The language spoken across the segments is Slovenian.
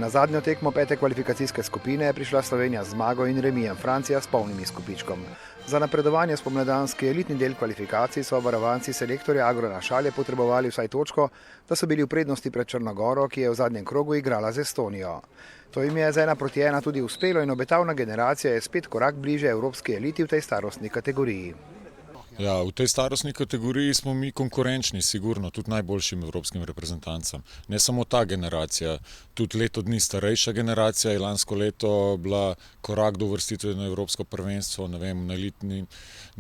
Na zadnjo tekmo pete kvalifikacijske skupine je prišla Slovenija z zmago in remijem, Francija s polnim izkupičkom. Za napredovanje spomladanski elitni del kvalifikacij so varovanci selektorja Agrona Šalje potrebovali vsaj točko, da so bili v prednosti pred Črno Goro, ki je v zadnjem krogu igrala z Estonijo. To jim je z 1:1 tudi uspelo in obetavna generacija je spet korak bliže evropski eliti v tej starostni kategoriji. Ja, v tej starostni kategoriji smo mi konkurenčni, sigurno, tudi najboljšim evropskim reprezentancem. Ne samo ta generacija, tudi leto dni starejša generacija je lansko leto bila korak do uvrstitve na evropsko prvenstvo, ne vem, na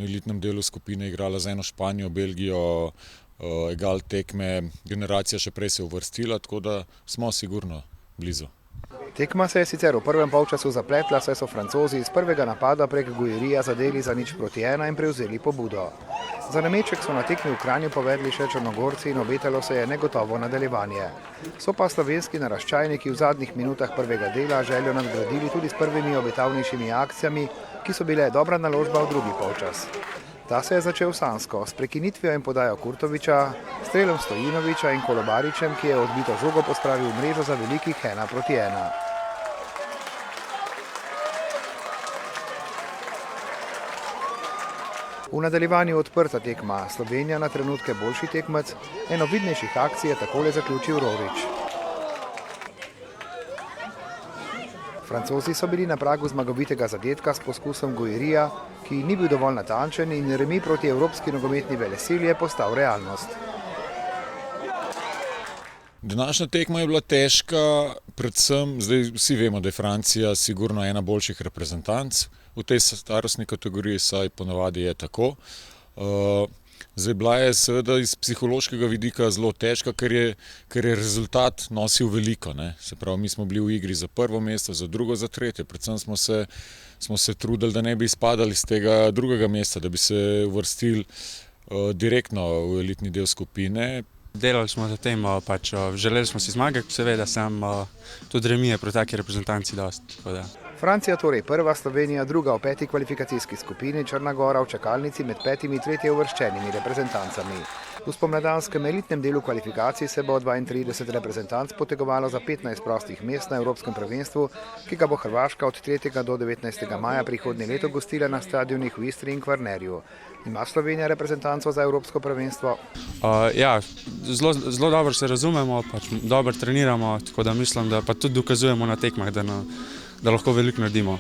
elitnem delu skupine igrala z eno Španijo, Belgijo, egal tekme, generacija še prej se je uvrstila, tako da smo sigurno blizu. Tekma se je sicer v prvem polčasu zapletla, saj so Francozi iz prvega napada prek Gujerija zadeli za 0:1 in prevzeli pobudo. Za nameček so na tekmi v Kranju povedli še Črnogorci in obetalo se je negotovo nadaljevanje. So pa slovenski naraščajniki v zadnjih minutah prvega dela željo nadgradili tudi s prvimi obetavnejšimi akcijami, ki so bile dobra naložba v drugi polčas. Ta se je začel sanjsko, s prekinitvijo in podajo Kurtoviča, strelom Stojinoviča in Kolobaričem, ki je odbito žogo pospravil v mrežo za velikih 1:1. V nadaljevanju odprta tekma, Slovenija na trenutke boljši tekmec, eno vidnejših akcij je takole zaključil Rorič. Francozi so bili na pragu zmagovitega zadetka s poskusom Gujerija, ki ni bil dovolj natančen in remi proti evropski nogometni velesili je postal realnost. Današnja tekma je bila težka, predvsem, zdaj vsi vemo, da je Francija sigurno ena boljših reprezentanc v tej starostni kategoriji, saj ponavadi je tako. Zdaj bila je seveda iz psihološkega vidika zelo težka, ker je rezultat nosil veliko, ne. Se pravi, mi smo bili v igri za prvo mesto, za drugo, za tretje. Predvsem smo se trudili, da ne bi izpadali z tega drugega mesta, da bi se uvrstili direktno v elitni del skupine. Delali smo za tem, želeli smo si zmage, seveda sam tudi remije proti taki reprezentanci dosti. Francija torej prva, Slovenija druga v peti kvalifikacijski skupini, Črna Gora v čakalnici med petimi tretje uvrščenimi reprezentancami. V spomladanskem elitnem delu kvalifikacij se bo 32 reprezentanc potegovalo za 15 prostih mest na Evropskem prvenstvu, ki ga bo Hrvaška od 3. do 19. maja prihodnje leto gostila na stadionih v Istri in Kvarnerju. Ima Slovenija reprezentanco za Evropsko prvenstvo? Ja, zelo dobro se razumemo, dobro treniramo, tako da mislim, da pa tudi dokazujemo na tekmah, da lahko veliko naredimo.